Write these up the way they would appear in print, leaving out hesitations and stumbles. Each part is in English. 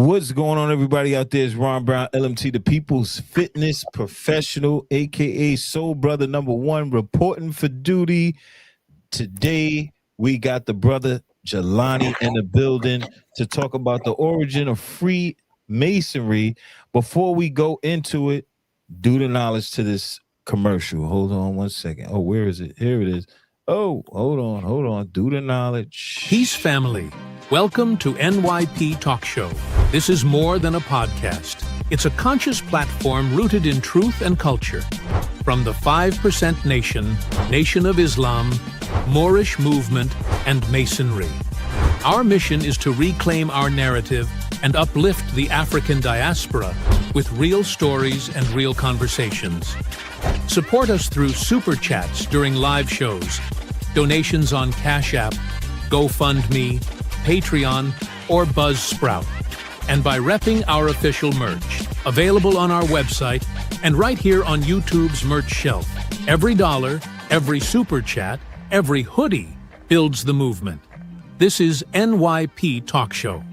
What's going on, everybody out there? It's Ron Brown, LMT, the People's Fitness Professional, aka Soul Brother #1, reporting for duty. Today, we got the brother Jelani in the building to talk about the origin of Freemasonry. Before we go into it, do the knowledge to this commercial. Hold on one second. Oh, where is it? Here it is. Oh, hold on. Do the knowledge. Peace, family. Welcome to NYP Talk Show. This is more than a podcast. It's a conscious platform rooted in truth and culture. From the 5% Nation, Nation of Islam, Moorish movement, and Masonry. Our mission is to reclaim our narrative and uplift the African diaspora with real stories and real conversations. Support us through super chats during live shows, donations on Cash App, GoFundMe, Patreon, or Buzzsprout, and by repping our official merch, available on our website and right here on YouTube's merch shelf. Every dollar, every super chat, every hoodie builds the movement. This is NYP Talk Show.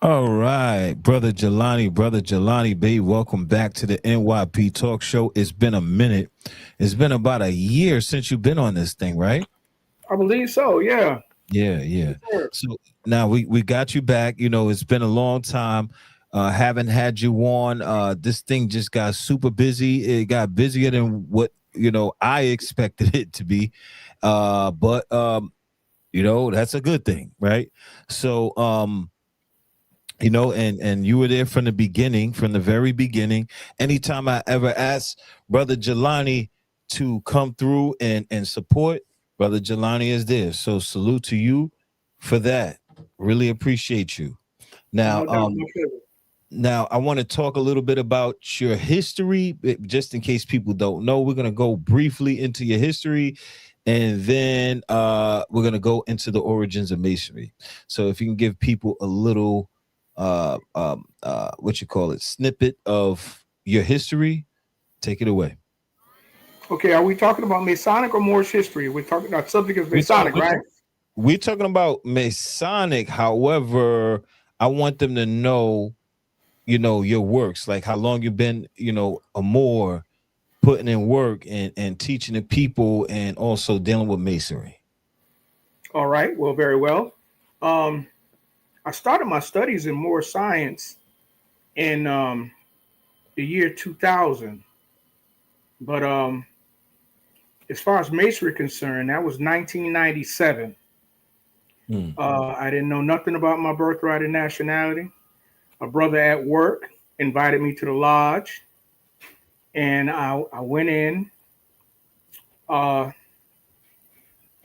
All right, Brother Jelani Bey, welcome back to the NYP Talk Show. It's been a minute. It's been about a year since you've been on this thing, right? I believe so, yeah. Yeah. So now we got you back. You know, it's been a long time. Haven't had you on. This thing just got super busy. It got busier than what, I expected it to be. But that's a good thing, right? So, and you were there from the beginning, from the very beginning. Anytime I ever asked Brother Jelani to come through and support, Brother Jelani is there. So salute to you for that. Really appreciate you. Now, now I want to talk a little bit about your history, just in case people don't know. We're going to go briefly into your history, and then we're going to go into the origins of Masonry. So if you can give people a little snippet of your history, take it away. Okay, are we talking about Masonic or Moorish history? We're talking about subject is Masonic, right? We're talking about Masonic. However, I want them to know, your works, like how long you've been, a Moor, putting in work and teaching the people, and also dealing with Masonry. All right, well, very well. I started my studies in Moorish science in the year 2000, but as far as Masonry concerned, that was 1997. I didn't know nothing about my birthright and nationality. My brother at work invited me to the lodge, and I went in. I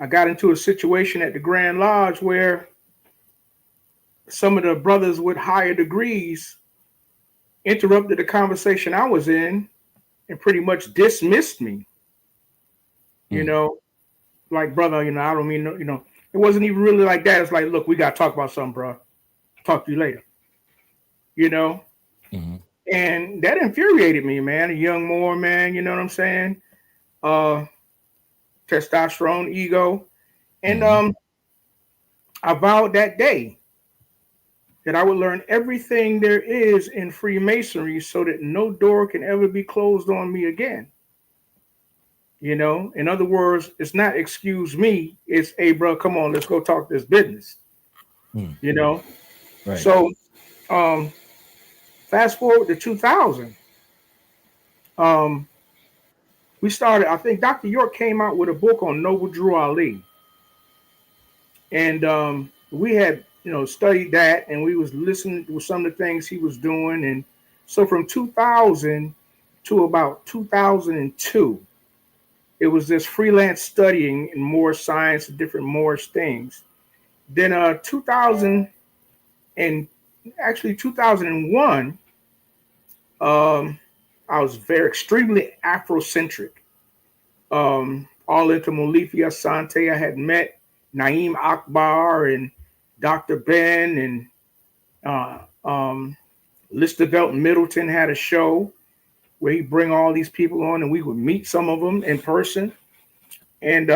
got into a situation at the Grand Lodge where some of the brothers with higher degrees interrupted the conversation I was in and pretty much dismissed me. Like, brother, I don't mean, it wasn't even really like that. It's like, look, we got to talk about something, bro. Talk to you later. And that infuriated me, man. A young Moor, man, you know what I'm saying? Testosterone, ego. And I vowed that day that I would learn everything there is in Freemasonry so that no door can ever be closed on me again. In other words, it's not excuse me. It's, hey, bro, come on, let's go talk this business. Right. So fast forward to 2000. We started, I think Dr. York came out with a book on Noble Drew Ali. And we had, studied that, and we was listening to some of the things he was doing. And so from 2000 to about 2002, it was this freelance studying in Moorish science and different Moorish things. Then 2001, I was very extremely Afrocentric. All into Molifia Asante. I had met Naeem Akbar and Dr. Ben, and Listervelt Middleton had a show where he'd bring all these people on, and we would meet some of them in person. And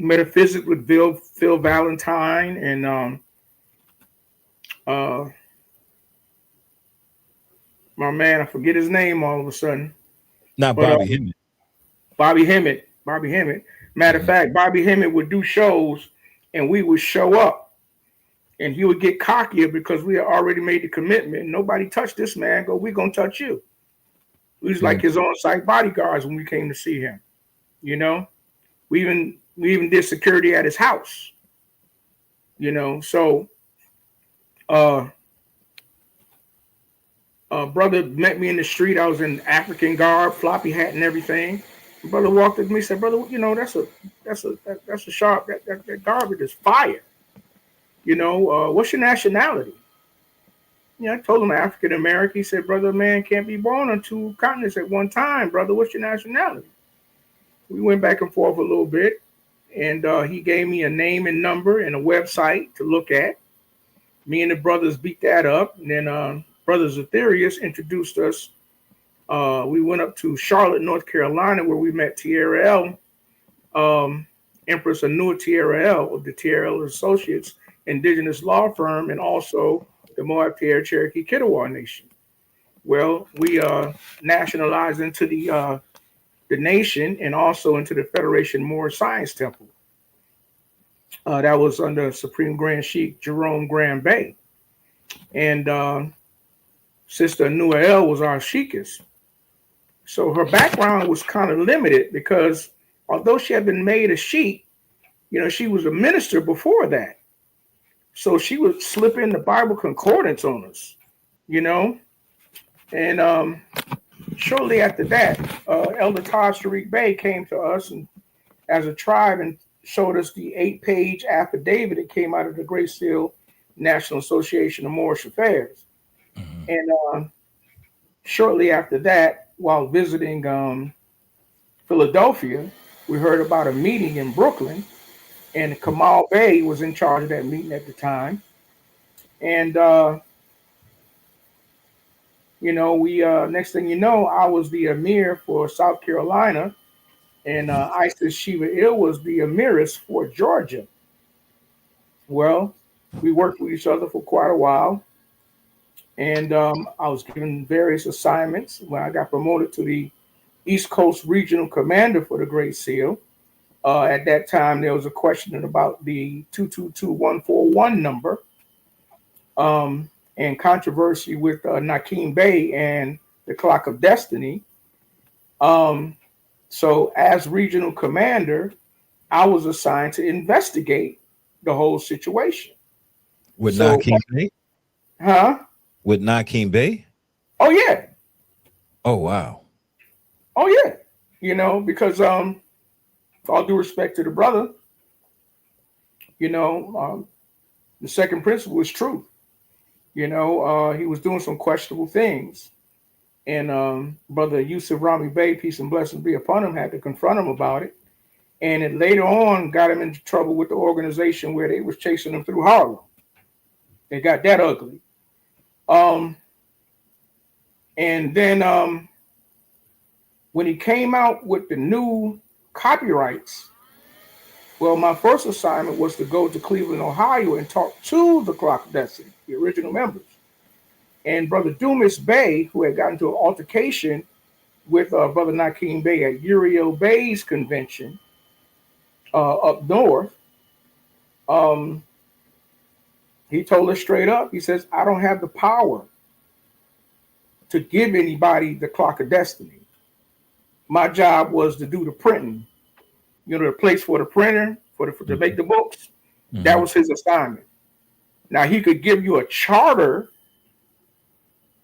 metaphysics with Phil Valentine, and my man, I forget his name all of a sudden. Not But Bobby Hemmett. Bobby Hemmett. Matter of fact, Bobby Hemmett would do shows and we would show up and he would get cockier because we had already made the commitment. Nobody touched this man. We're going to touch you. We was like his on-site bodyguards when we came to see him. You know, we even did security at his house. You know, so brother met me in the street. I was in African garb, floppy hat, and everything. Brother walked up to me and said, "Brother, you know that's a sharp that garbage is fire. You know, what's your nationality?" You know, I told him African American. He said, "Brother, man can't be born on two continents at one time. Brother, what's your nationality?" We went back and forth a little bit, and he gave me a name and number and a website to look at. Me and the brothers beat that up, and then Brothers Aetherius introduced us. We went up to Charlotte, North Carolina, where we met Tierra L, Empress Anua Tierra L of the Tierra L Associates indigenous law firm, and also the Moab Pierre Cherokee Kiowa Nation. Well, we nationalized into the nation and also into the Federation Moorish Science Temple. That was under Supreme Grand Sheik Jelani Bey. And Sister Anua L was our sheikess. So her background was kind of limited because although she had been made a sheik, you know, she was a minister before that. So she would slip in the Bible concordance on us, you know. And shortly after that, Elder Todd Sharik Bey came to us and as a tribe and showed us the 8-page affidavit that came out of the Great Seal National Association of Moorish Affairs. Mm-hmm. And shortly after that, while visiting Philadelphia, we heard about a meeting in Brooklyn, and Kamal Bey was in charge of that meeting at the time. And, you know, we next thing you know, I was the emir for South Carolina, and Isis Shiva Il was the emiress for Georgia. Well, we worked with each other for quite a while, and I was given various assignments. When I got promoted to the East Coast Regional Commander for the Great Seal, at that time there was a question about the 222141 number, and controversy with Nakeem Bey and the Clock of Destiny. So as regional commander, I was assigned to investigate the whole situation. With Nakeem Bey? Huh? With Nakeem Bey? Oh, yeah. Oh, wow. Oh, yeah. You know, because all due respect to the brother, you know, the second principle is truth. You know, he was doing some questionable things. And Brother Yusuf Rami Bey, peace and blessings be upon him, had to confront him about it. And it later on got him into trouble with the organization where they was chasing him through Harlem. It got that ugly. And then when he came out with the new copyrights, well, my first assignment was to go to Cleveland, Ohio, and talk to the Clock of Destiny, the original members. And Brother Dumas Bey, who had gotten into an altercation with Brother Nakeem Bey at Uriel Bey's convention up north, he told us straight up, he says, "I don't have the power to give anybody the Clock of Destiny. My job was to do the printing, you know, the place for the printer, to make the books." Mm-hmm. That was his assignment. Now, he could give you a charter.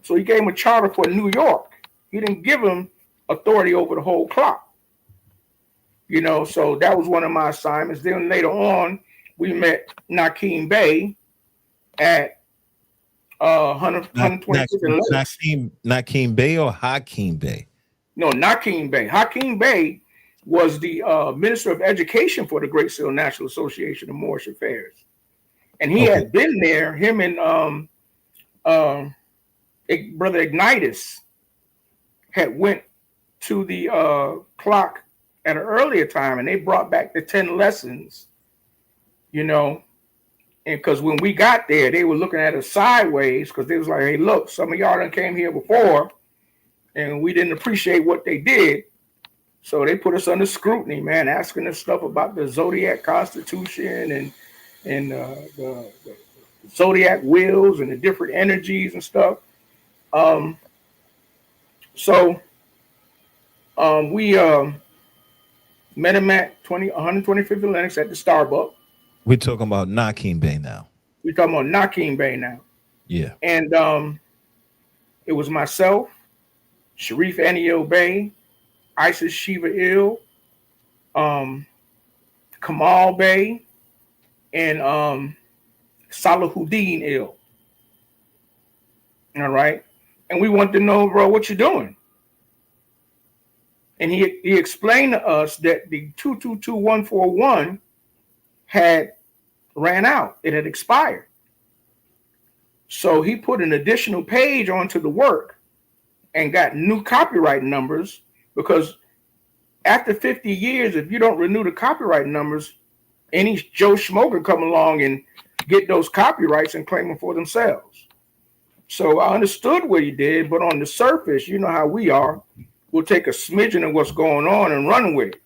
So he gave him a charter for New York. He didn't give him authority over the whole clock. You know, so that was one of my assignments. Then later on, we met Nakeem Bey at 126 Nakeem Bey or Hakeem Bey? No, Nakeem Bey. Hakeem Bey was the Minister of Education for the Great Seal National Association of Moorish Affairs. And he had been there, him and Brother Ignitus had went to the clock at an earlier time, and they brought back the 10 lessons, you know, And because when we got there, they were looking at us sideways because they was like, hey, look, some of y'all done came here before and we didn't appreciate what they did. So they put us under scrutiny, man, asking us stuff about the Zodiac Constitution and the Zodiac wheels and the different energies and stuff. We met him at 125th Atlantic at the Starbucks. We're talking about Nakeem Bey now. We're talking about Nakeem Bey now. Yeah. And it was myself, Sharif Aniel Bey, Isis Shiva Il, Kamal Bey, and Salahuddin Il. All right. And we wanted to know, bro, what you doing? And he explained to us that the 222141 had ran out. It had expired. So he put an additional page onto the work and got new copyright numbers, because after 50 years, if you don't renew the copyright numbers, any Joe Schmo can come along and get those copyrights and claim them for themselves. So I understood what he did, but on the surface, you know how we are. We'll take a smidgen of what's going on and run with it.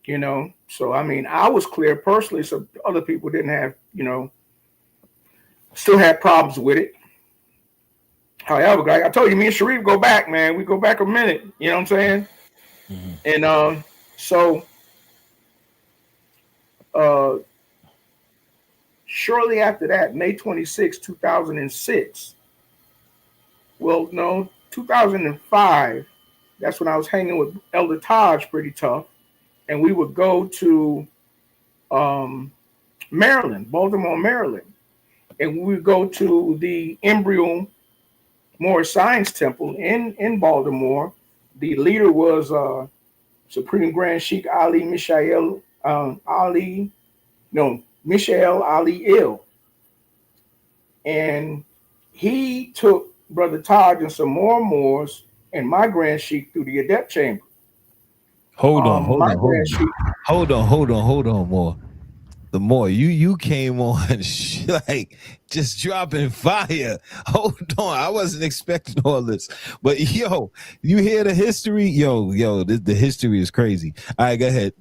You know, so I mean, I was clear personally, so other people didn't have, you know, still had problems with it. However, guy, I told you, me and Sharif go back, man. We go back a minute. You know what I'm saying? Mm-hmm. And shortly after that, May 26, 2006. Well, no, 2005. That's when I was hanging with Elder Taj pretty tough. And we would go to Maryland, Baltimore, Maryland. And we would go to the embryo Moorish Science Temple in Baltimore. The leader was Supreme Grand Sheik Michael Ali Il. And he took Brother Taj and some more Moors and my Grand Sheik through the Adept Chamber. Hold on, more. The more you came on like just dropping fire. Hold on, I wasn't expecting all this, but yo, you hear the history? Yo, the history is crazy. All right, go ahead.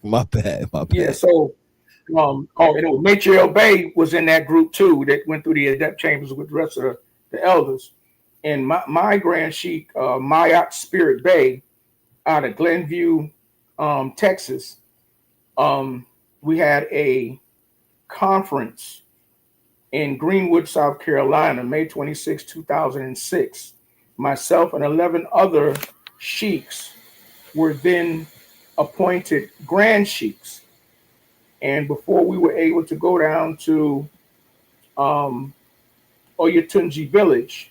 My bad. Yeah, so and Michael Bey was in that group too that went through the Adept Chambers with the rest of the elders. And my Grand Sheik, Mayat Spirit Bey, out of Glenview, Texas, we had a conference in Greenwood, South Carolina, May 26, 2006. Myself and 11 other sheiks were then appointed Grand Sheiks. And before we were able to go down to Oyatunji Village,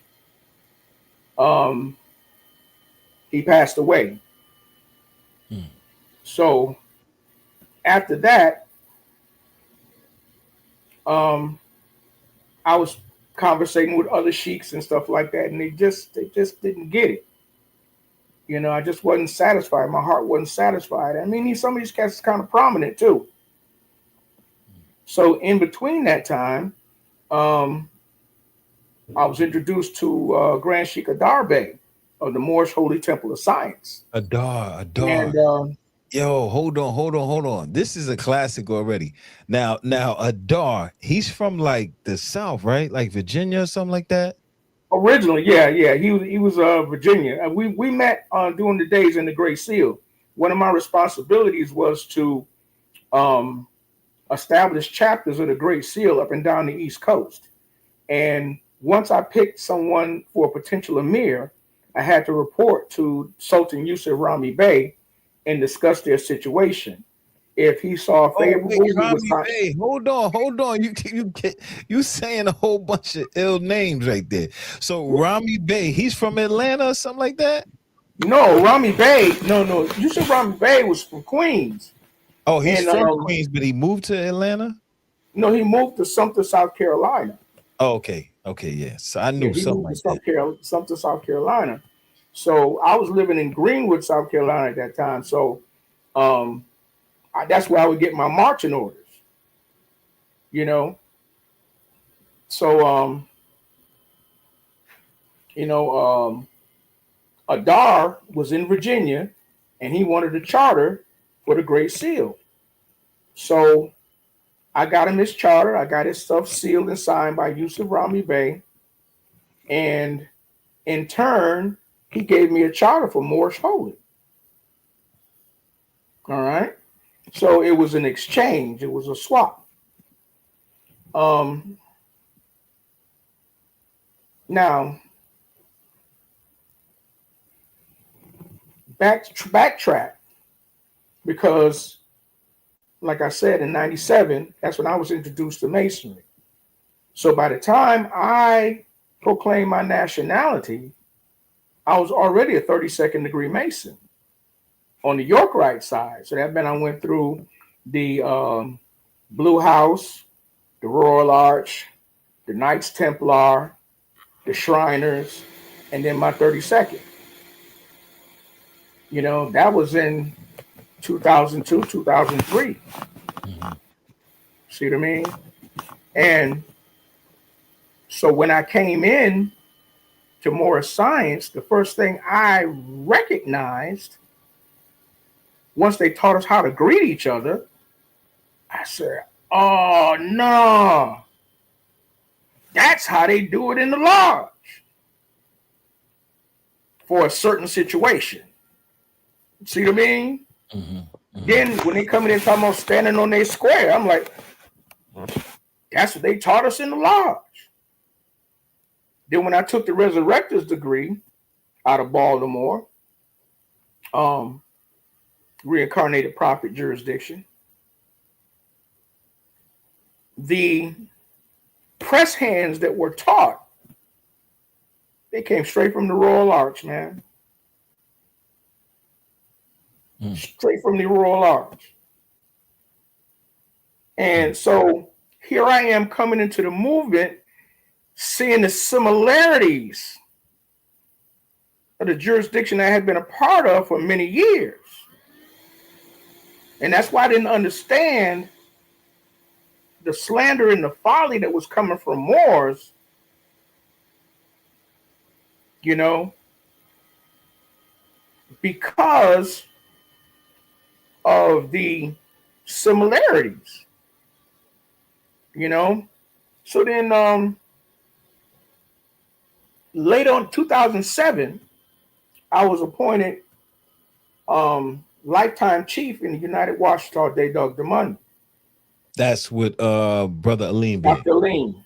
he passed away. So after that, I was conversating with other sheiks and stuff like that, and they just didn't get it. You know, I just wasn't satisfied. My heart wasn't satisfied. I mean, some of these cats are kind of prominent too. So in between that time, I was introduced to Grand Sheik Adar Bey of the Moorish Holy Temple of Science. Adar. And, yo, hold on. This is a classic already. Now, Adar, he's from like the South, right? Like Virginia or something like that? Originally, yeah. He was Virginia. We met during the days in the Great Seal. One of my responsibilities was to establish chapters of the Great Seal up and down the East Coast. And once I picked someone for a potential emir, I had to report to Sultan Yusuf Rami Bey and discuss their situation. If he saw favorable, Bey. Hold on. You saying a whole bunch of ill names right there. So Rami Bey, he's from Atlanta or something like that? No, Rami Bey. No. Yusuf Rami Bey was from Queens. Oh, he's from Queens, but he moved to Atlanta? No, he moved to Sumter, South Carolina. Oh, okay, yes. So I knew something like that. Sumter, South Carolina. So I was living in Greenwood, South Carolina at that time. So that's where I would get my marching orders. you know. So, you know, Adar was in Virginia, and he wanted a charter for the Great Seal. So I got him his charter. I got his stuff sealed and signed by Yusuf Rami Bey. And in turn, he gave me a charter for Moorish Holy. All right. So it was an exchange. It was a swap. Now, backtrack, because like I said, in 97, that's when I was introduced to Masonry. So by the time I proclaimed my nationality, I was already a 32nd degree Mason on the York Rite side. So that meant I went through the Blue House, the Royal Arch, the Knights Templar, the Shriners, and then my 32nd. You know, that was in 2002, 2003. See what I mean? And so when I came in to Moorish science, the first thing I recognized, once they taught us how to greet each other, I said, oh, no. That's how they do it in the lodge for a certain situation. See what I mean? Then when they come in and talking about standing on their square, I'm like, that's what they taught us in the lodge. Then when I took the Resurrector's degree out of Baltimore, reincarnated prophet jurisdiction, the press hands that were taught, they came straight from the Royal Arch, man. Straight from the Royal Arch. And so here I am coming into the movement, seeing the similarities of the jurisdiction I had been a part of for many years. And that's why I didn't understand the slander and the folly that was coming from Moors, you know, because of the similarities, you know. So then later on 2007, I was appointed lifetime chief in the United Washita Day Dog Demon. That's with Brother Aleem Bey. Dr. Aleem.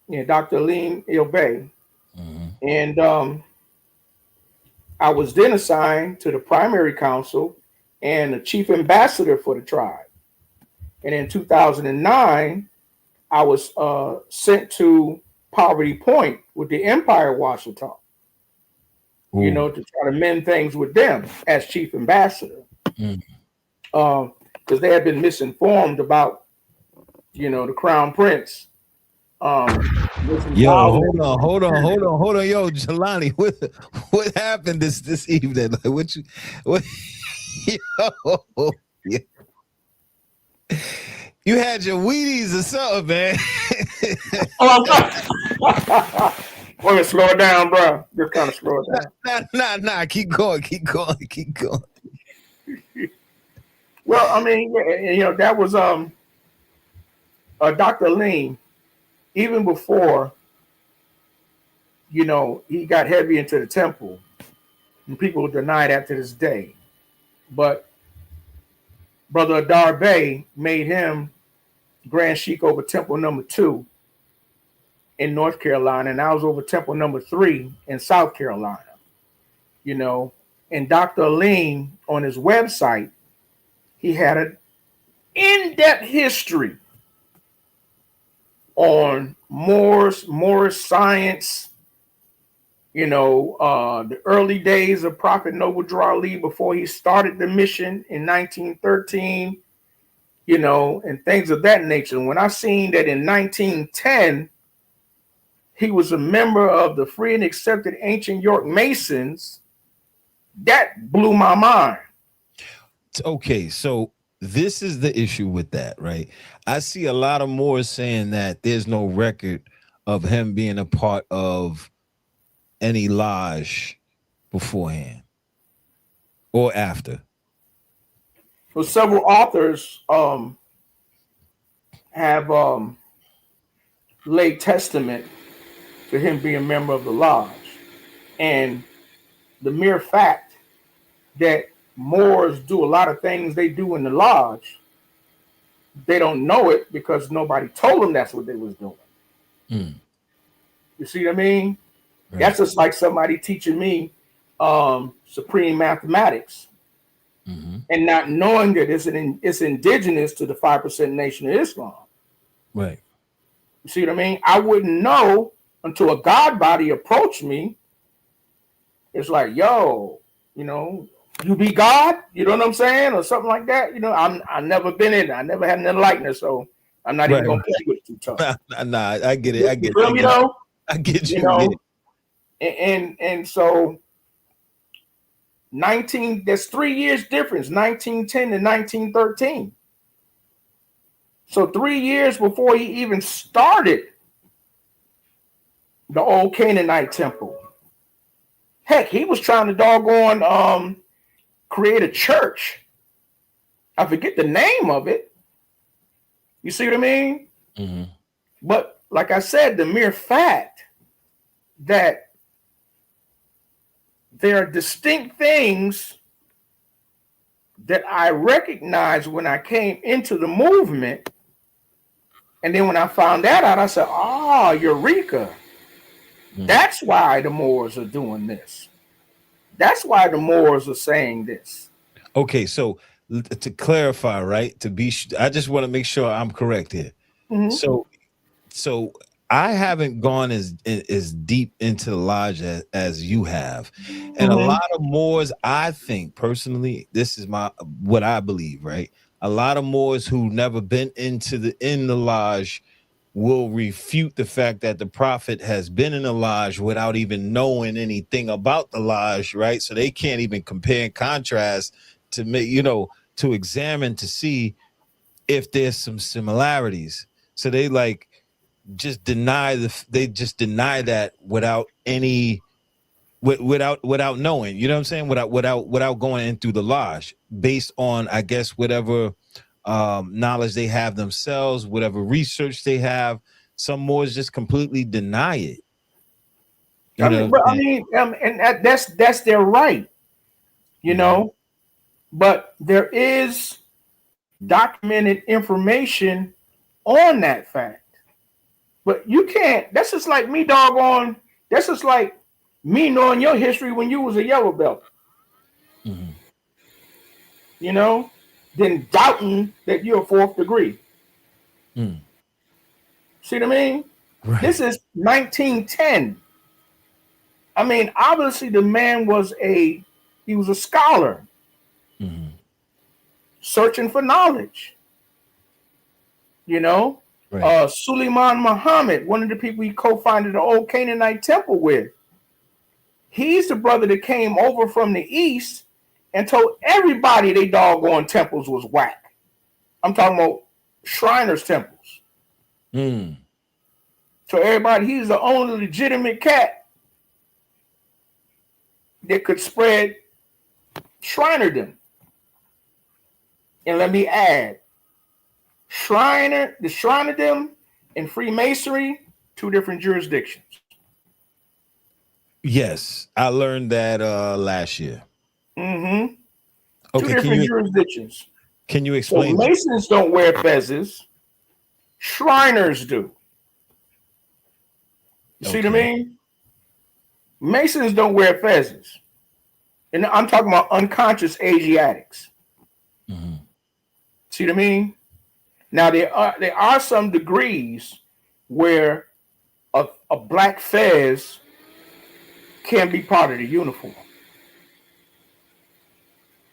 Yeah, Dr. Aleem Bey. And I was then assigned to the primary council and the chief ambassador for the tribe. And in 2009, I was sent to Poverty Point with the Empire Washita, you know, to try to mend things with them as chief ambassador. Because they had been misinformed about, you know, the Crown Prince. Yo, hold on, yo, Jelani, what happened this evening? Like, yo, yeah. You had your Wheaties or something, man. We're gonna slow it down, bro. Just kind of slow it down. Nah. Keep going. Well, I mean, you know, that was Dr. Aleem. Even before, you know, he got heavy into the temple, and people deny that to this day. But Brother Adar Bey made him Grand Sheik over Temple number 2 in North Carolina, and I was over Temple number 3 in South Carolina. You know, and Dr. Aleem on his website, he had an in-depth history on Moorish science, you know, the early days of Prophet Noble Drew Ali before he started the mission in 1913, you know, and things of that nature. When I seen that in 1910, he was a member of the free and accepted ancient York Masons, that blew my mind. Okay, so this is the issue with that, right? I see a lot of Moors saying that there's no record of him being a part of any lodge beforehand or after. Well, several authors have laid testament to him being a member of the lodge. And the mere fact that Moors do a lot of things they do in the lodge, they don't know it because nobody told them that's what they was doing. Mm. You see what I mean? Right. That's just like somebody teaching me supreme mathematics and not knowing that it's indigenous to the 5% Nation of Islam. Right. You see what I mean? I wouldn't know until a God body approached me. It's like, yo, you know, you be God, you know what I'm saying, or something like that. You know, I've never been in it. I never had an enlightenment, so I'm not even gonna play with it too tough. Nah, I get it. I get it. You know, I get you. You know, and so 19. There's 3 years difference, 1910 and 1913. So 3 years before he even started the old Canaanite temple. Heck, he was trying to doggone create a church. I forget the name of it. You see what I mean? Mm-hmm. But like I said, the mere fact that there are distinct things that I recognized when I came into the movement. And then when I found that out, I said, oh, Eureka. That's why the Moors are doing this. That's why the Moors are saying this. Okay, so to clarify, right? I just want to make sure I'm correct here. Mm-hmm. So I haven't gone as deep into the lodge as you have, and a lot of Moors, I think personally, this is what I believe, right? A lot of Moors who never been in the lodge will refute the fact that the prophet has been in the lodge without even knowing anything about the lodge, right? So they can't even compare and contrast to make, to examine to see if there's some similarities. So they just deny that without knowing, you know what I'm saying? Without going in through the lodge, based on, I guess, whatever knowledge they have themselves, whatever research they have. Some Moors just completely deny it. And that's their right, you know. But there is documented information on that fact. But you can't. That's just like me, doggone. That's just like me knowing your history when you was a yellow belt. Mm-hmm. You know, then doubting that you're a 4th degree. Mm. See what I mean? Right. This is 1910. I mean, obviously the man was a scholar, searching for knowledge. You know, right. Suleiman Muhammad, one of the people he co-founded the old Canaanite temple with. He's the brother that came over from the east and told everybody they doggone temples was whack. I'm talking about Shriners' temples. Mm. So everybody, he's the only legitimate cat that could spread Shrinerdom. And let me add, the Shrinerdom and Freemasonry, 2 different jurisdictions. Yes, I learned that last year. Mm-hmm. Okay, 2 different jurisdictions. Can you explain? So Masons don't wear fezzes. Shriners do. You see what I mean? Masons don't wear fezzes. And I'm talking about unconscious Asiatics. Mm-hmm. See what I mean? Now, there are some degrees where a black fez can be part of the uniform.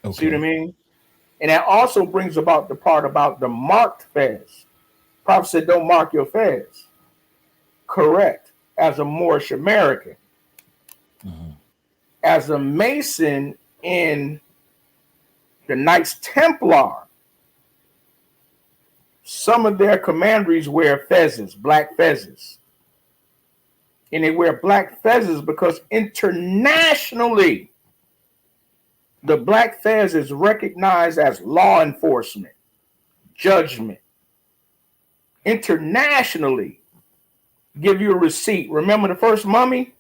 Okay. See what I mean? And that also brings about the part about the marked fez. Prophet said, don't mark your fez. Correct. As a Moorish American. Mm-hmm. As a Mason in the Knights Templar, some of their commanderies wear fezzes, black fezzes. And they wear black fezzes because internationally, the black fez is recognized as law enforcement, judgment. Internationally, give you a receipt. Remember the first Mummy?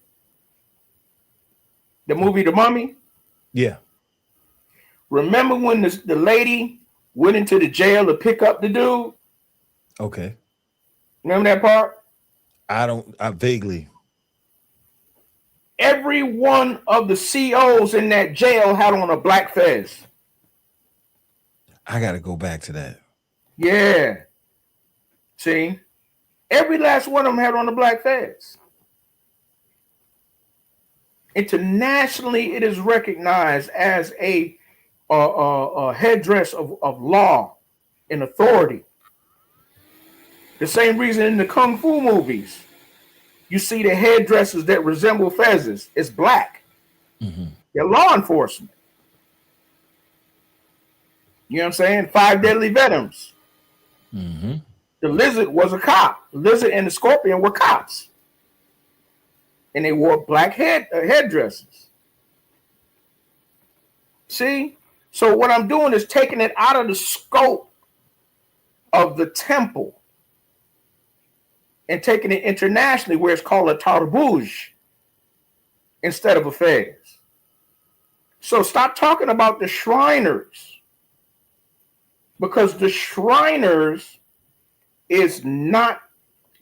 The movie The Mummy? Yeah. Remember when the lady went into the jail to pick up the dude? Okay. Remember that part? I vaguely. Every one of the COs in that jail had on a black fez. I got to go back to that. Yeah. See? Every last one of them had on a black fez. Internationally, it is recognized as a headdress of law and authority. The same reason in the Kung Fu movies, you see the headdresses that resemble fezzes. It's black. Mm-hmm. They're law enforcement. You know what I'm saying? 5 Deadly Venoms. Mm-hmm. The lizard was a cop. The lizard and the scorpion were cops. And they wore black headdresses. See? So what I'm doing is taking it out of the scope of the temple and taking it internationally where it's called a tarbouge instead of a fez. So stop talking about the Shriners, because the Shriners is not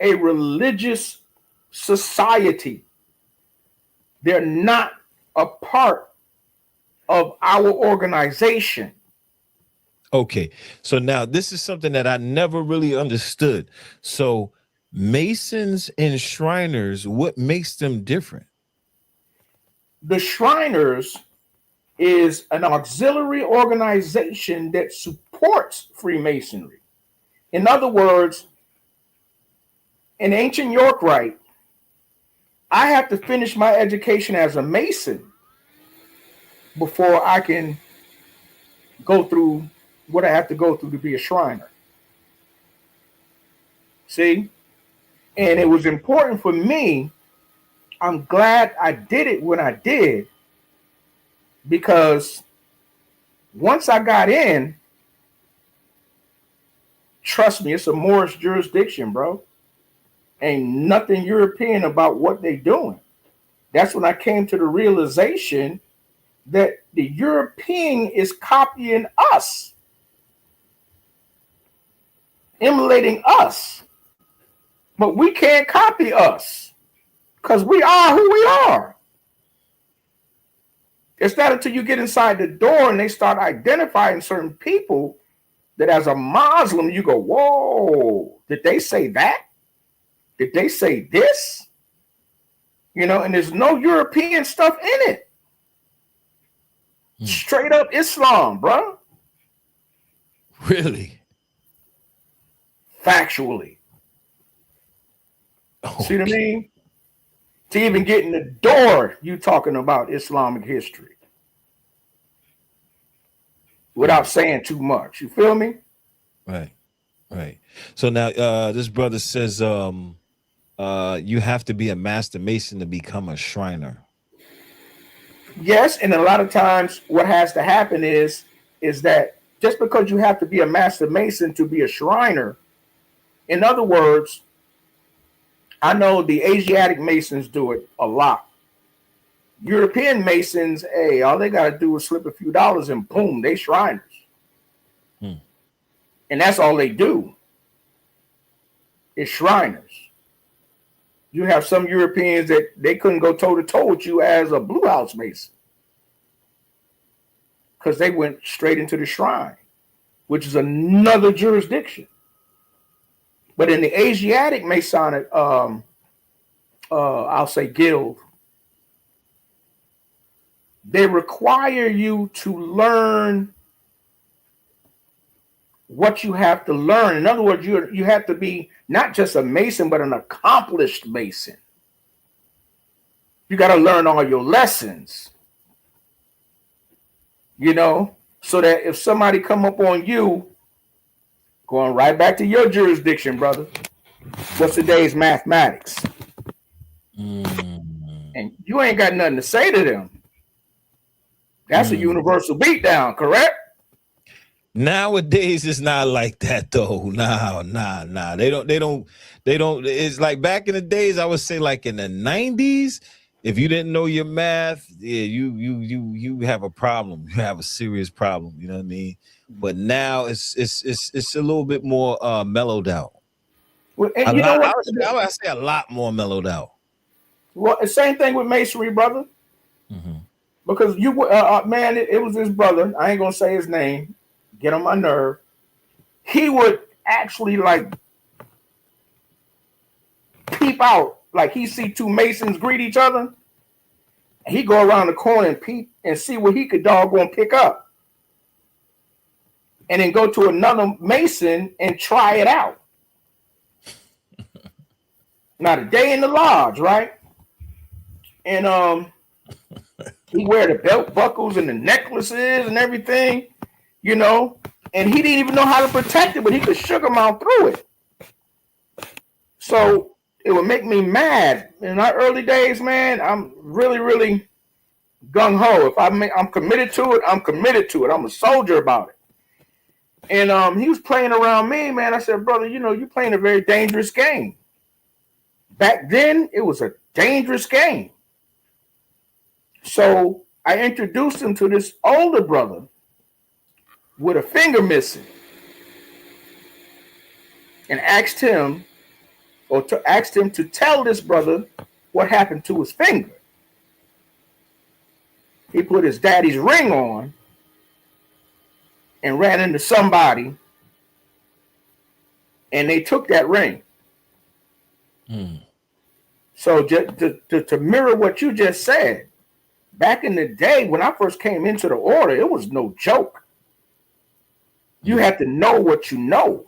a religious society. They're not a part of our organization. Okay. So now this is something that I never really understood. So Masons and Shriners, what makes them different? The Shriners is an auxiliary organization that supports Freemasonry. In other words, in ancient York Rite, I have to finish my education as a Mason before I can go through what I have to go through to be a Shriner. See? And it was important for me. I'm glad I did it when I did, because once I got in, trust me, it's a Moorish jurisdiction, bro. Ain't nothing European about what they doing. That's when I came to the realization that the European is copying us, emulating us. But we can't copy us because we are who we are. It's not until you get inside the door and they start identifying certain people that as a Muslim, you go, whoa, did they say that? Did they say this? You know, and there's no European stuff in it. Straight up Islam, bro. Really? Factually. Okay. See what I mean? To even get in the door, you talking about Islamic history without saying too much. You feel me? Right. Right. So now this brother says you have to be a master mason to become a Shriner. Yes, and a lot of times what has to happen is that just because you have to be a master mason to be a Shriner, in other words, I know the Asiatic Masons do it a lot. European Masons, hey, all they got to do is slip a few dollars and boom, they Shriners. And that's all they do is Shriners. You have some Europeans that they couldn't go toe-to-toe with you as a Blue House Mason because they went straight into the shrine, which is another jurisdiction. But in the Asiatic Masonic, I'll say guild, they require you to learn what you have to learn. In other words, you have to be not just a Mason, but an accomplished Mason. You got to learn all your lessons, you know, so that if somebody come up on you Going right back to your jurisdiction, brother. What's today's mathematics? And you ain't got nothing to say to them. That's a universal beatdown, correct? Nowadays, it's not like that though. Nah. They don't. It's like back in the days. I would say like in the 90s. If you didn't know your math, yeah, you have a problem. You have a serious problem. You know what I mean? But now it's a little bit more mellowed out. Well, and you know what? I would say a lot more mellowed out. Well, the same thing with Masonry, brother. Because you, man, it was his brother. I ain't gonna say his name. Get on my nerve. He would actually like peep out, like he see two Masons greet each other. And he go around the corner and peep and see what he could doggone pick up, and then go to another Mason and try it out. Not a day in the lodge, right? And he wear the belt buckles and the necklaces and everything, you know, and he didn't even know how to protect it, but he could sugar mount through it. So it would make me mad. In our early days, man, I'm really, really gung-ho. If I'm committed to it, I'm committed to it. I'm a soldier about it. And he was playing around me, man. I said, brother, you know, you're playing a very dangerous game. Back then, it was a dangerous game. So I introduced him to this older brother with a finger missing, and asked him to tell this brother what happened to his finger. He put his daddy's ring on and ran into somebody, and they took that ring. So just to mirror what you just said, back in the day when I first came into the order, it was no joke. You had to know what you know.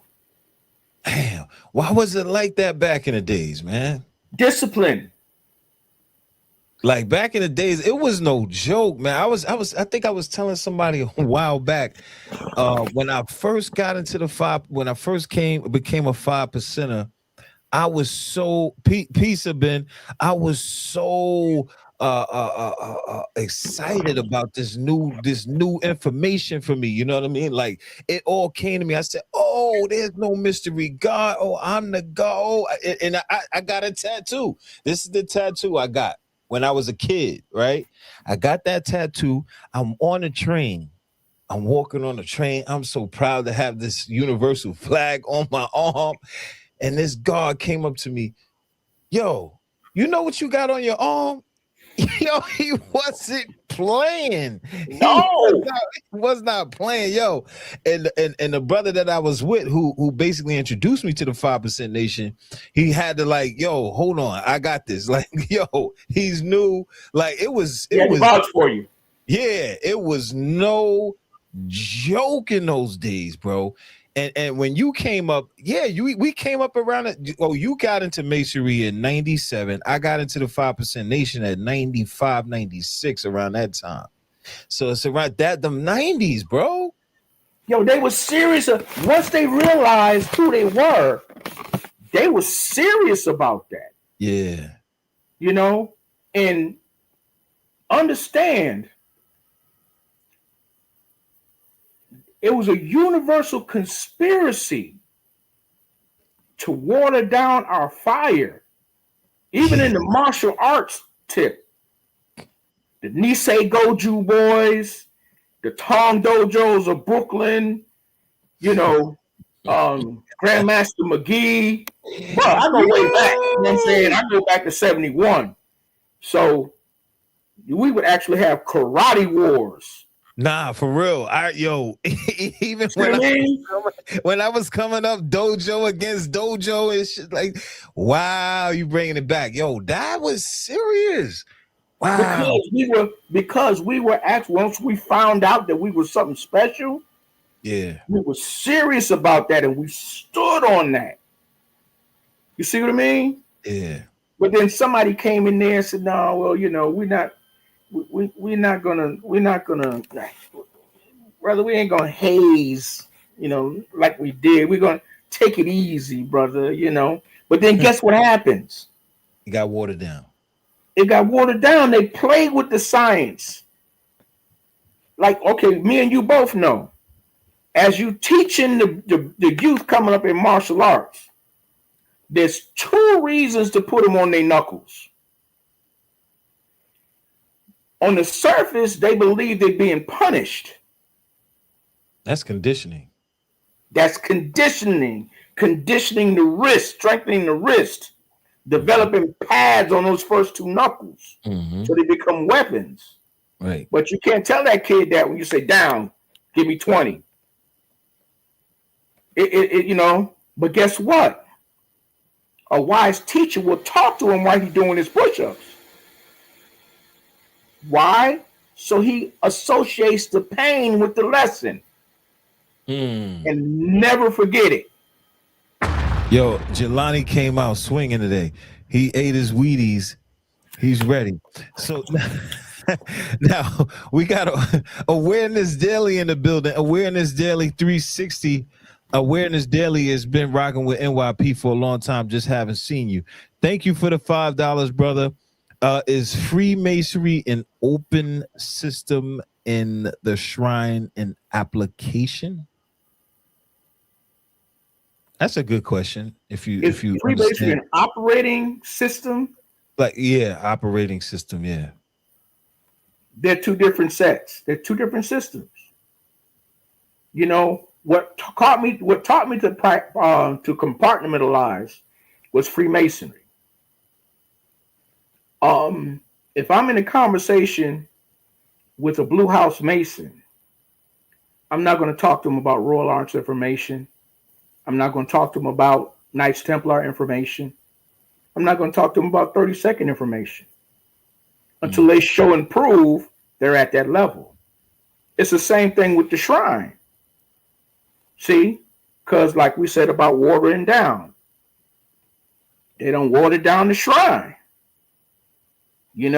Damn, why was it like that back in the days, man? Discipline. Like back in the days, it was no joke, man. I think I was telling somebody a while back, when I first got into the when I first became a 5%er, I was so peace have been. I was so excited about this new information for me. You know what I mean? Like it all came to me. I said, "Oh, there's no mystery God. Oh, I'm the God." Oh, and I got a tattoo. This is the tattoo I got when I was a kid. Right? I got that tattoo. I'm on a train. I'm walking on a train. I'm so proud to have this universal flag on my arm. And this guard came up to me, yo, you know what you got on your arm? Yo, he wasn't playing. No, He was not playing, yo. And the brother that I was with, who basically introduced me to the 5% Nation, he had to like, yo, hold on, I got this. Like, yo, he's new. Like it was vouch for you. Yeah, it was no joke in those days, bro. And when you came up, yeah, we came up around it. Oh, you got into Masonry in 97. I got into the 5% Nation at 95, 96, around that time. So it's around them 90s, bro. Yo, they were serious. Once they realized who they were serious about that. Yeah. You know, and understand, it was a universal conspiracy to water down our fire, even in the martial arts tip. The Nisei Goju boys, the Tong Dojos of Brooklyn, you know, Grandmaster McGee. Well, I go way back. You know what I'm saying? I go back to 71. So we would actually have karate wars. Nah, for real. Even when I was coming up, dojo against dojo and shit, like, wow, you bringing it back. Yo, that was serious. Wow. Because we were actually, once we found out that we were something special, yeah, we were serious about that and we stood on that. You see what I mean? Yeah. But then somebody came in there and said, no, well, you know, we're not gonna, brother, we ain't gonna haze like we did. We're going to take it easy, brother, But then guess what happens? It got watered down. It got watered down. They played with the science. Like, okay, me and you both know, as you teaching the youth coming up in martial arts, there's 2 reasons to put them on their knuckles. On the surface, they believe they're being punished. That's conditioning. That's conditioning the wrist, strengthening the wrist, developing pads on those first 2 knuckles, so they become weapons. Right. But you can't tell that kid that when you say down, give me 20. But guess what? A wise teacher will talk to him while he's doing his push-ups. Why? So he associates the pain with the lesson and never forget it. Yo, Jelani came out swinging today. He ate his Wheaties. He's ready. So now we got Awareness Daily in the building. Awareness Daily 360. Awareness Daily has been rocking with NYP for a long time. Just haven't seen you. Thank you for the $5, brother. Is Freemasonry an open system in the shrine and application? That's a good question. If you Freemasonry an operating system, operating system, yeah. They're 2 different sets. They're 2 different systems. What taught me to compartmentalize was Freemasonry. If I'm in a conversation with a Blue House Mason, I'm not going to talk to them about Royal Arts information. I'm not going to talk to them about Knights Templar information. I'm not going to talk to them about 32nd information until they show and prove they're at that level. It's the same thing with the shrine. See, because like we said about watering down, they don't water down the shrine. They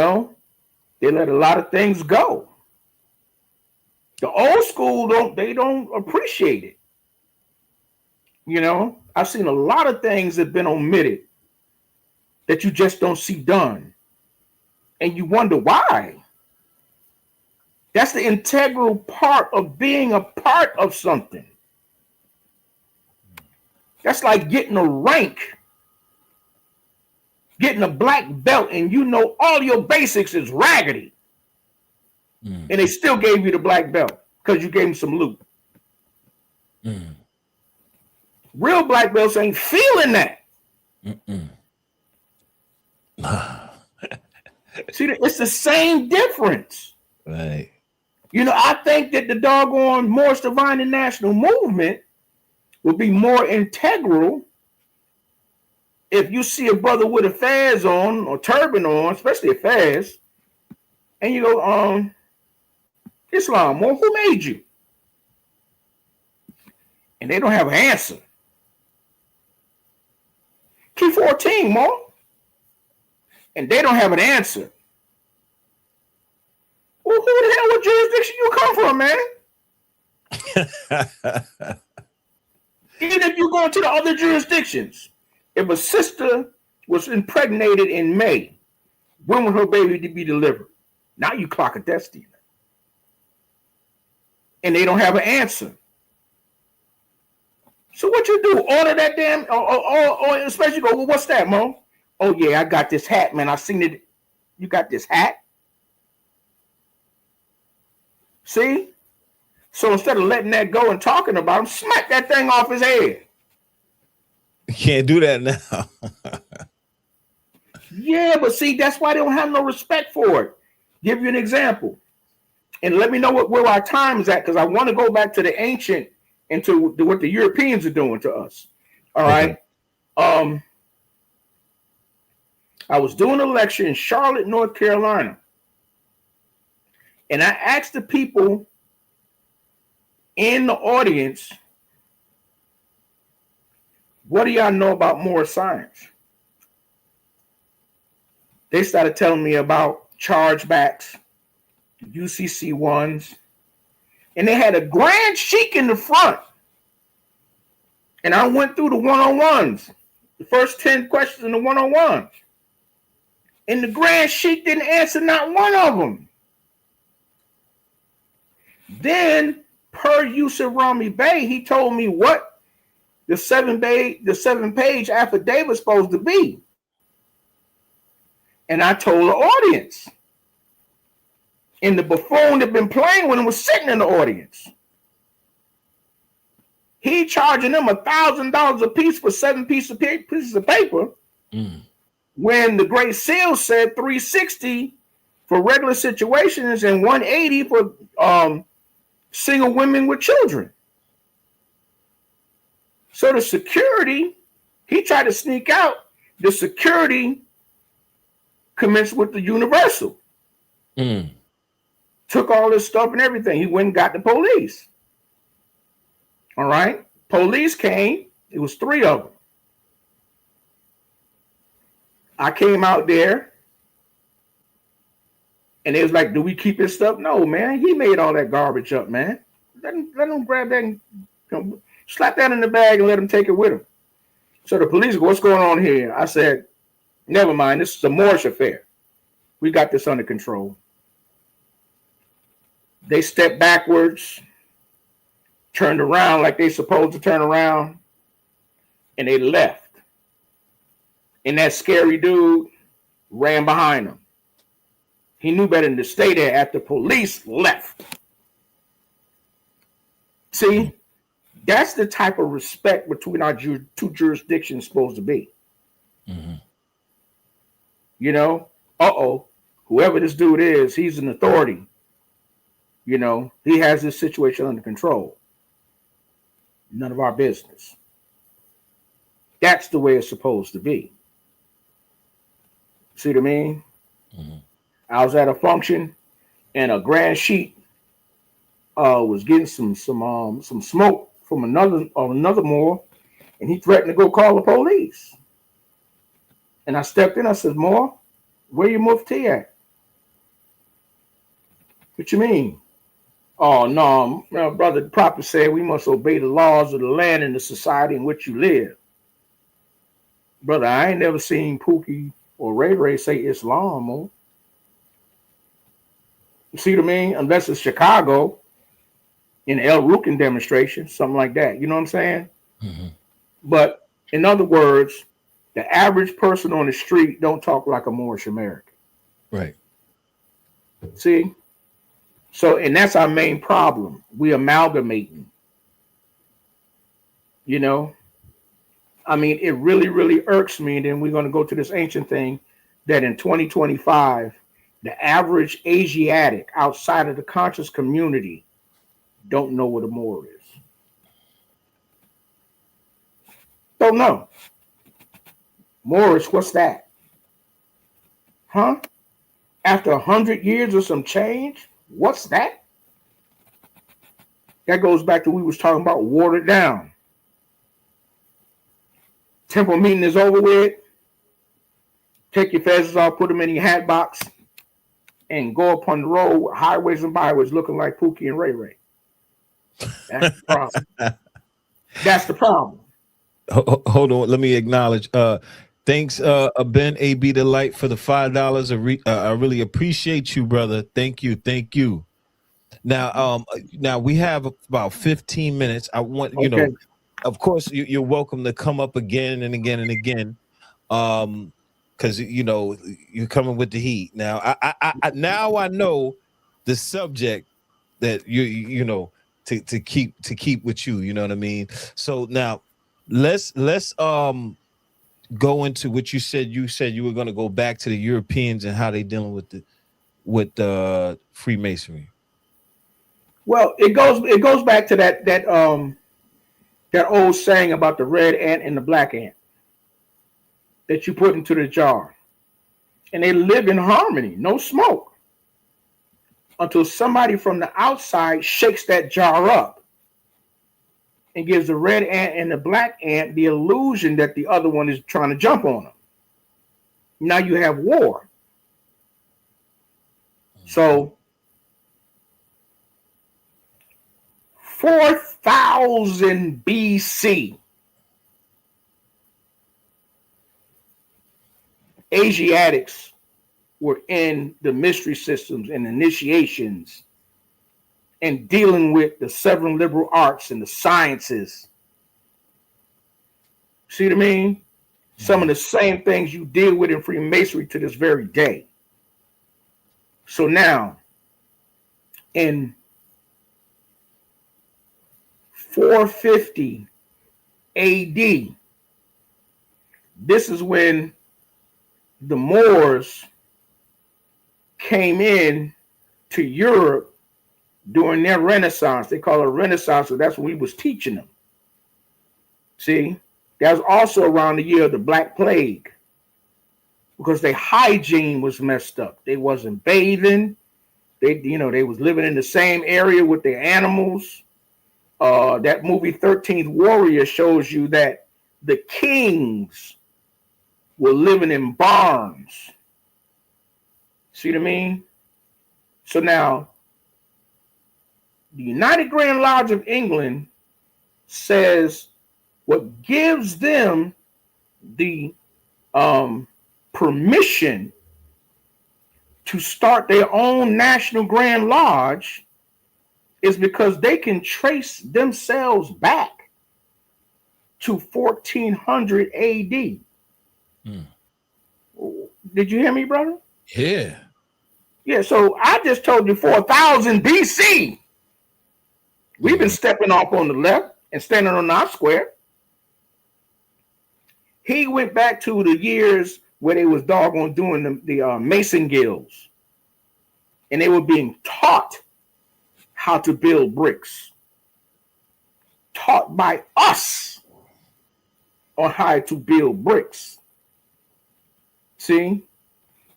let a lot of things go. The old school don't appreciate it. I've seen a lot of things that have been omitted that you just don't see done. And you wonder why. That's the integral part of being a part of something. That's like getting a rank, getting a black belt, and all your basics is raggedy. And they still gave you the black belt because you gave them some loot. Real black belts ain't feeling that. See, it's the same difference. Right. I think that the doggone Moorish Divine and National Movement would be more integral if you see a brother with a fez on or turban on, especially a fez, and you go, Islam, well, who made you? And they don't have an answer. Key 14, more. And they don't have an answer. Well, who the hell, what jurisdiction you come from, man? Even if you go into the other jurisdictions, if a sister was impregnated in May, when would her baby be delivered? Now you clock a destiny. And they don't have an answer. So what you do? Order that damn, or especially go, well, what's that, Mo? Oh, yeah, I got this hat, man. I seen it. You got this hat? See? So instead of letting that go and talking about him, smack that thing off his head. You can't do that now. Yeah, but see, that's why they don't have no respect for it. Give you an example. And let me know where our time is at, because I want to go back to the ancient and to what the Europeans are doing to us. All right. I was doing a lecture in Charlotte, North Carolina. And I asked the people in the audience, what do y'all know about Moorish science? They started telling me about chargebacks, UCC ones, and they had a Grand Sheik in the front And I went through the one-on-ones, the first 10 questions in the one-on-ones. And the Grand Sheik didn't answer not one of them. Then, per Yusuf Rami Bey, he told me what the seven-page affidavit was supposed to be. And I told the audience. And the buffoon that been playing with him was sitting in the audience. He charging them $1,000 a piece for 7 pieces of paper. When the Great Seal said $360 for regular situations and $180 for single women with children. So the security, he tried to sneak out. The security commenced with the universal. Took all this stuff and everything. He went and got the police. All right. Police came. It was 3 of them. I came out there. And they was like, do we keep his stuff? No, man. He made all that garbage up, man. Let him grab that and slap that in the bag and let him take it with him. So the police go, what's going on here? I said, never mind. This is a Moorish affair. We got this under control. They stepped backwards, turned around like they supposed to turn around, and they left. And that scary dude ran behind them. He knew better than to stay there after police left. See, that's the type of respect between our two jurisdictions supposed to be. You know, whoever this dude is, he's an authority. You know, he has this situation under control. None of our business. That's the way it's supposed to be. See what I mean? I was at a function, and a Grand Sheik was getting some smoke from another Moor, and he threatened to go call the police. And I stepped in. I said, Moor, where your mufti at? What you mean? Oh, no, brother, the prophet said we must obey the laws of the land and the society in which you live. Brother, I ain't never seen Pookie or Ray Ray say Islam, Mo. You see what I mean? Unless it's Chicago in El Rukin demonstration, something like that. You know what I'm saying? But in other words, the average person on the street don't talk like a Moorish American. Right. See? So, and that's our main problem. We amalgamating. You know? I mean, it really, really irks me. And then we're going to go to this ancient thing that in 2025, the average Asiatic outside of the conscious community don't know what a Moor is. Don't know. Moorish, what's that? Huh? After 100 years or some change? What's that? That goes back to what we was talking about, watered down. Temple meeting is over with. Take your feathers off, put them in your hat box, and go upon the road, highways and byways, looking like Pookie and Ray Ray. That's the problem. That's the problem. Hold on, let me acknowledge. Thanks, Ben AB the Light for the $5. I really appreciate you, brother. Thank you. Now, we have about 15 minutes. I want you know, of course, you're welcome to come up again and again and again, because you know you're coming with the heat. Now, I now I know the subject that you know to keep with you. You know what I mean? So now let's go into what you said. You said you were going to go back to the Europeans and how they dealing with the Freemasonry. Well, it goes back to that old saying about the red ant and the black ant that you put into the jar, and they live in harmony, no smoke, until somebody from the outside shakes that jar up and gives the red ant and the black ant the illusion that the other one is trying to jump on them. Now you have war. So 4,000 BC, Asiatics were in the mystery systems and initiations and dealing with the 7 liberal arts and the sciences. See what I mean? Some of the same things you deal with in Freemasonry to this very day. So now, in 450 AD, this is when the Moors came in to Europe during their Renaissance. They call it Renaissance, so that's when we was teaching them. See, that was also around the year of the Black Plague, because their hygiene was messed up. They wasn't bathing. They was living in the same area with their animals. That movie 13th Warrior shows you that the kings were living in barns. See what I mean? So now, the United Grand Lodge of England says what gives them the permission to start their own National Grand Lodge is because they can trace themselves back to 1400 AD. Did you hear me, brother? Yeah. Yeah, so I just told you 4000 BC. We've been stepping off on the left and standing on our square. He went back to the years where they was doggone doing the Mason guilds. And they were being taught how to build bricks. Taught by us on how to build bricks. See?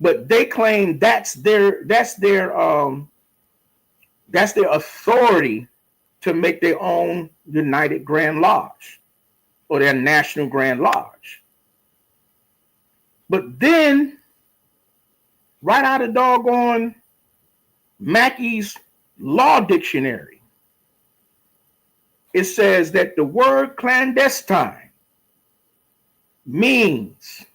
But they claim that's their authority to make their own United Grand Lodge or their National Grand Lodge. But then, right out of doggone Mackey's Law Dictionary, it says that the word clandestine means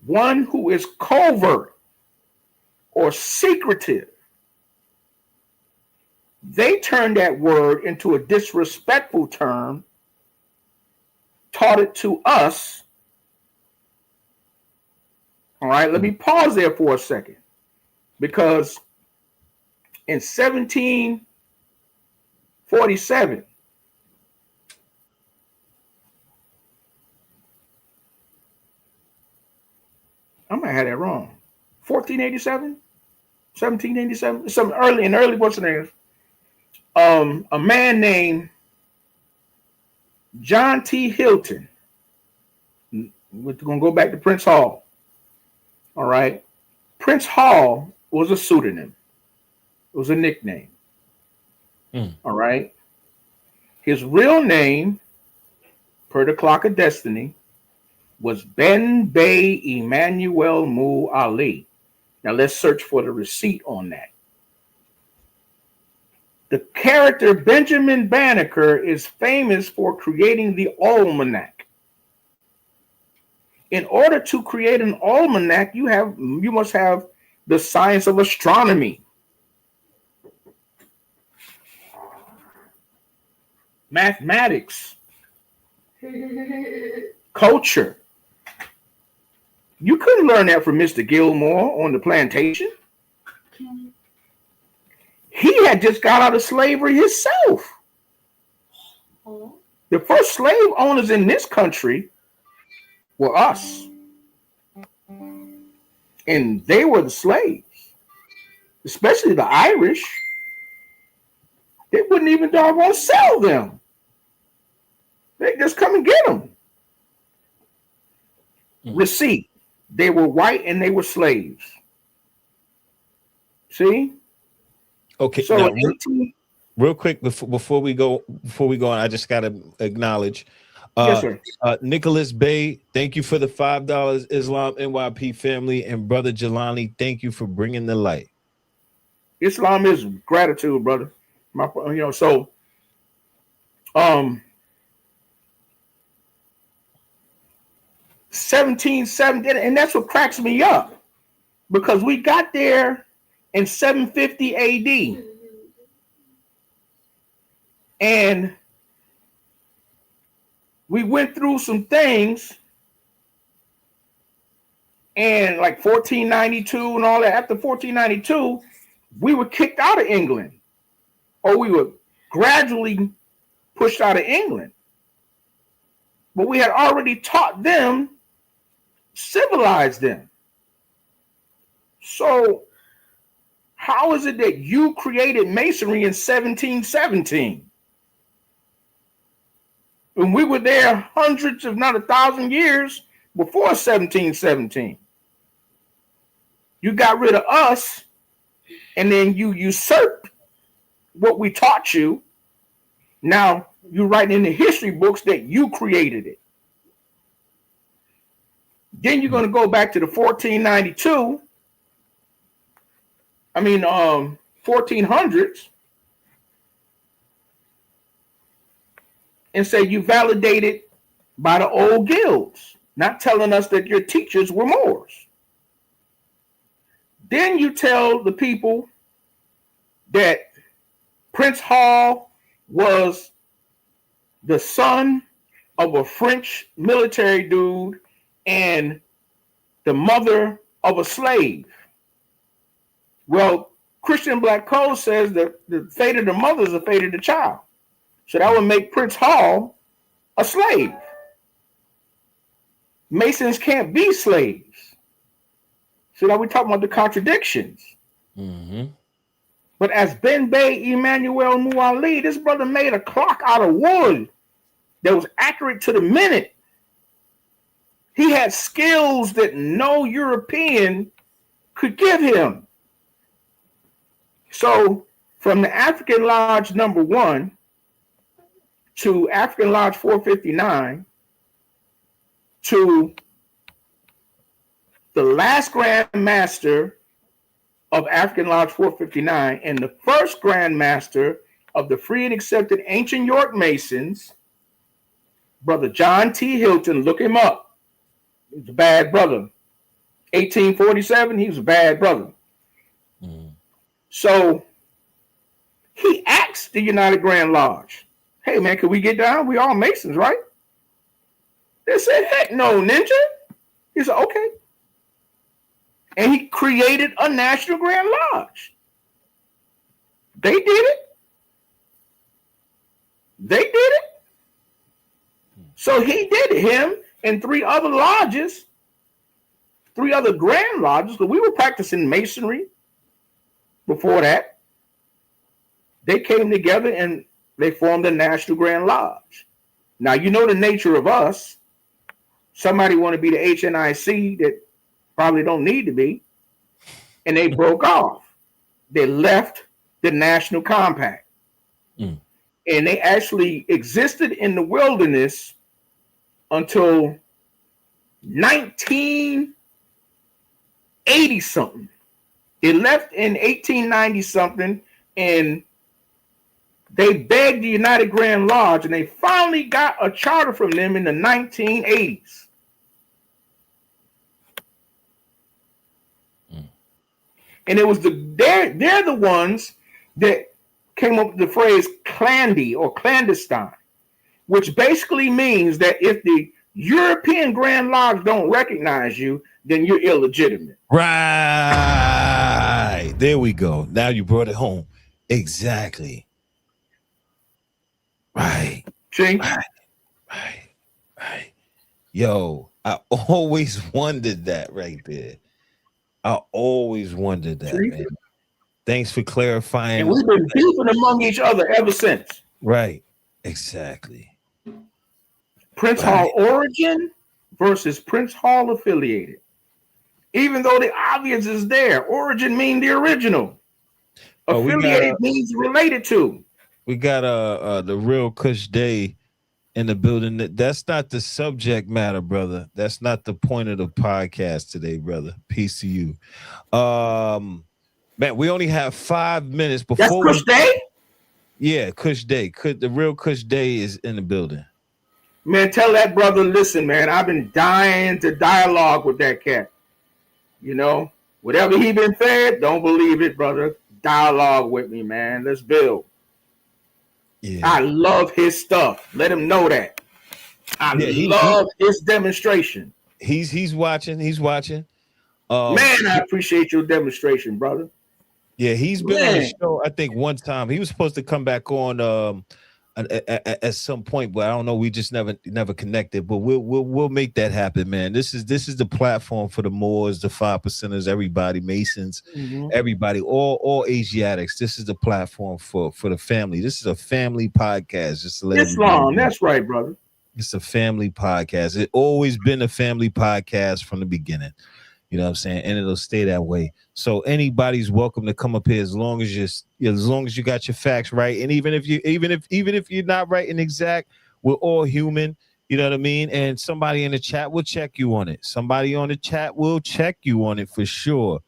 one who is covert or secretive. They turned that word into a disrespectful term, taught it to us. All right, let me pause there for a second, because in 1747, I might have that wrong. 1487, 1787, some early what's the name? A man named John T. Hilton. We're going to go back to Prince Hall. All right. Prince Hall was a pseudonym. It was a nickname. All right. His real name, per the Clock of Destiny, was Ben Bey Emmanuel Mu Ali. Now let's search for the receipt on that. The character Benjamin Banneker is famous for creating the almanac. In order to create an almanac, you must have the science of astronomy, mathematics, culture. You couldn't learn that from Mr. Gilmore on the plantation. He had just got out of slavery himself. The first slave owners in this country were us. And they were the slaves, especially the Irish. They wouldn't even doggone sell them. They just come and get them. Receipt. They were white and they were slaves. See? Okay. So now, real quick before we go on, I just gotta acknowledge. Yes, sir. Nicholas Bay, thank you for the $5. Islam NYP family, and brother Jelani, thank you for bringing the light. Islam is gratitude, brother. 1770, and that's what cracks me up, because we got there in 750 AD, and we went through some things, and like 1492 and all that. After 1492, we were kicked out of England, or we were gradually pushed out of England. But we had already taught them, civilized them. So how is it that you created Masonry in 1717? When we were there hundreds, if not 1,000 years before 1717. You got rid of us, and then you usurped what we taught you. Now you write in the history books that you created it. Then you're going to go back to the 1400s, and say you validated by the old guilds, not telling us that your teachers were Moors. Then you tell the people that Prince Hall was the son of a French military dude and the mother of a slave. Well, Christian Black Code says that the fate of the mother is the fate of the child. So that would make Prince Hall a slave. Masons can't be slaves. So now we're talking about the contradictions. Mm-hmm. But as Ben Bey Emmanuel Muali, this brother made a clock out of wood that was accurate to the minute. He had skills that no European could give him. So from the African Lodge number 1 to African Lodge 459 to the last Grand Master of African Lodge 459 and the first Grand Master of the free and accepted ancient York Masons, Brother John T. Hilton, look him up. He was a bad brother. 1847, he was a bad brother. Mm. So he asked the United Grand Lodge, hey man, can we get down? We all Masons, right? They said, heck no, ninja. He said, okay. And he created a National Grand Lodge. They did it. They did it. So he did it. Him and 3 other lodges, 3 other Grand Lodges, because we were practicing Masonry before that. They came together and they formed a National Grand Lodge. Now, you know the nature of us. Somebody want to be the HNIC that probably don't need to be, and they broke off. They left the National Compact. And they actually existed in the wilderness until 1980 something. They left in 1890 something, and they begged the United Grand Lodge, and they finally got a charter from them in the 1980s. And it was they're the ones that came up with the phrase clandy or clandestine, which basically means that if the European Grand Lodge don't recognize you, then you're illegitimate. Right. There we go. Now you brought it home. Exactly. Right. See? Right. Yo, I always wondered that right there. I always wondered that, man. Thanks for clarifying. And we've been beefing among each other ever since. Right. Exactly. Prince Hall origin versus Prince Hall affiliated. Even though the obvious is there, origin means the original. Affiliated means related to. We got the real Kush Day in the building. That's not the subject matter, brother. That's not the point of the podcast today, brother. Peace to you. Man, we only have 5 minutes before. That's Kush Day? Yeah, Kush Day. The real Kush Day is in the building. Man, tell that brother, listen, man, I've been dying to dialogue with that cat. You know, whatever he been fed, don't believe it, brother. Dialogue with me, man. Let's build. Yeah. I love his stuff. Let him know that. I love his demonstration. He's watching. He's watching. Man, I appreciate your demonstration, brother. Yeah, he's been on the show. I think one time he was supposed to come back on at some point, but I don't know. We just never connected. But we'll make that happen, man. This is the platform for the Moors, the 5%ers, everybody, Masons, everybody, all Asiatics. This is the platform for the family. This is a family podcast. Just to let Islam, that's right, brother. It's a family podcast. It's always been a family podcast from the beginning. You know what I'm saying? And it'll stay that way. So anybody's welcome to come up here as long as you got your facts right. And even if you're not right and exact, we're all human. You know what I mean? And somebody in the chat will check you on it. Somebody on the chat will check you on it for sure.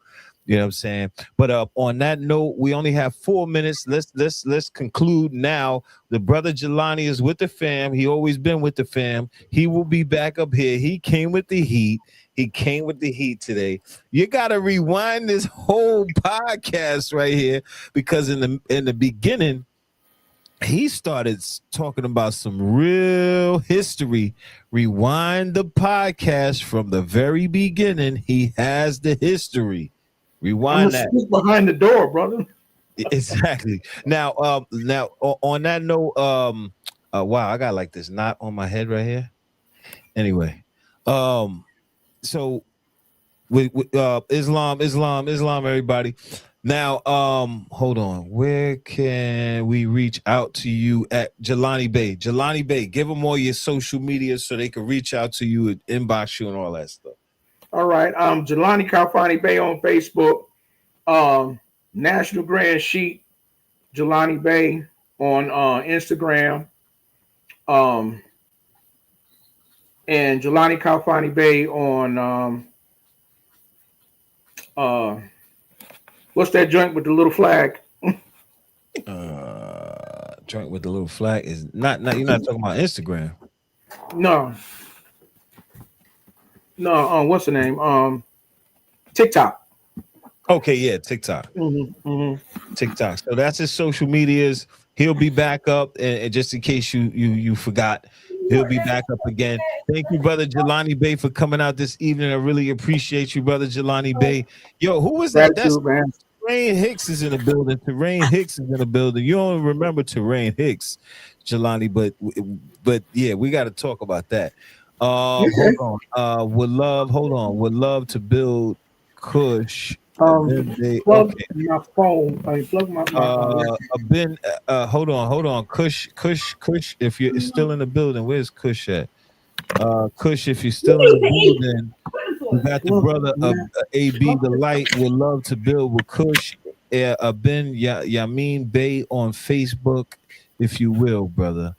You know what I'm saying? But on that note, we only have 4 minutes. Let's conclude now. The brother Jelani is with the fam. He always been with the fam. He will be back up here. He came with the heat. He came with the heat today. You gotta rewind this whole podcast right here, because in the beginning, he started talking about some real history. Rewind the podcast from the very beginning. He has the history. Rewind that. Behind the door, brother. Exactly. Now on that note, wow, I got like this knot on my head right here. Anyway, so with Islam, everybody. Now, hold on. Where can we reach out to you at Jelani Bey? Jelani Bey, give them all your social media so they can reach out to you and inbox you and all that stuff. All right. Jelani Kalfani Bey on Facebook. National Grand Sheik Jelani Bey on Instagram. And Jelani Kalfani Bey on what's that joint with the little flag? Joint with the little flag is not you're not talking about Instagram. No, what's the name? TikTok. Okay, yeah, TikTok. TikTok. So that's his social medias. He'll be back up, and just in case you forgot, he'll be back up again. Thank you, brother Jelani Bey, for coming out this evening. I really appreciate you, brother Jelani Bey. Yo, who was that? That's man. Terrain Hicks is in the building. Terrain Hicks is in the building. You don't remember Terrain Hicks, Jelani, but yeah, we got to talk about that. Hold on. Would love to build Kush. Plug my phone. Plug my hold on. Kush. If you're still in the building, where's Kush at? Kush, if you're still in the building, we got the brother of AB the Light. Would love to build with Kush. Ben Yamin Bey on Facebook, if you will, brother.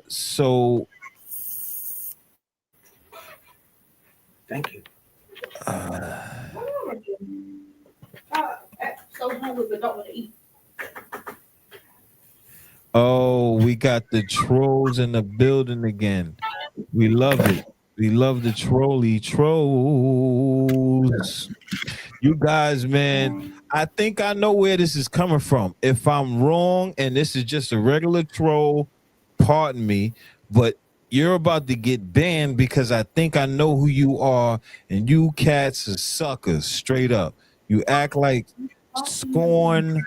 So thank you. Oh, we got the trolls in the building again. We love it. We love the trolls. You guys, man, I think I know where this is coming from. If I'm wrong and this is just a regular troll, pardon me, but you're about to get banned because I think I know who you are, and you cats are suckers, straight up. You act like scorn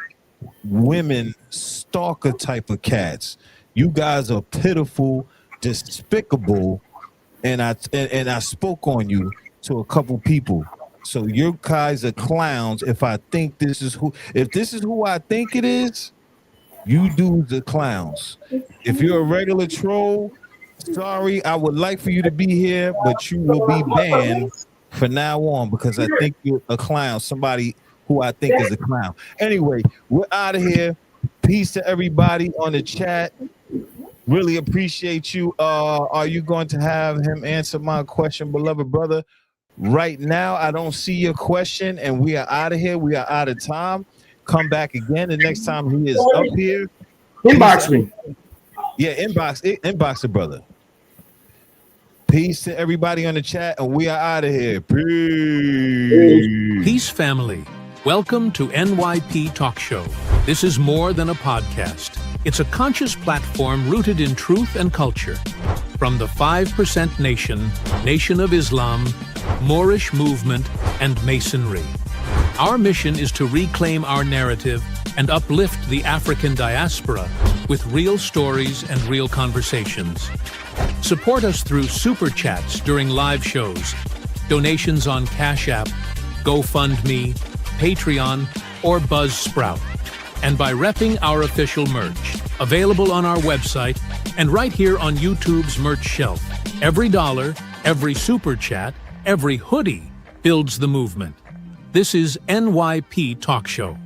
women, stalker type of cats. You guys are pitiful, despicable, and I spoke on you to a couple people. So you guys are clowns. If this is who I think it is, you dudes are clowns. If you're a regular troll, sorry, I would like for you to be here, but you will be banned for now on because I think you're a clown, somebody who I think is a clown. Anyway, we're out of here. Peace to everybody on the chat. Really appreciate you. Are you going to have him answer my question, beloved brother? Right now, I don't see your question, and we are out of here. We are out of time. Come back again the next time he is up here. Inbox me. Yeah, inbox the brother. Peace to everybody on the chat, and we are out of here. Peace. Peace, family. Welcome to NYP Talk Show. This is more than a podcast. It's a conscious platform rooted in truth and culture. From the 5% Nation, Nation of Islam, Moorish movement, and Masonry. Our mission is to reclaim our narrative and uplift the African diaspora with real stories and real conversations. Support us through super chats during live shows, donations on Cash App, GoFundMe, Patreon, or Buzzsprout, and by repping our official merch, available on our website and right here on YouTube's merch shelf. Every dollar, every super chat, every hoodie builds the movement. This is NYP Talk Show.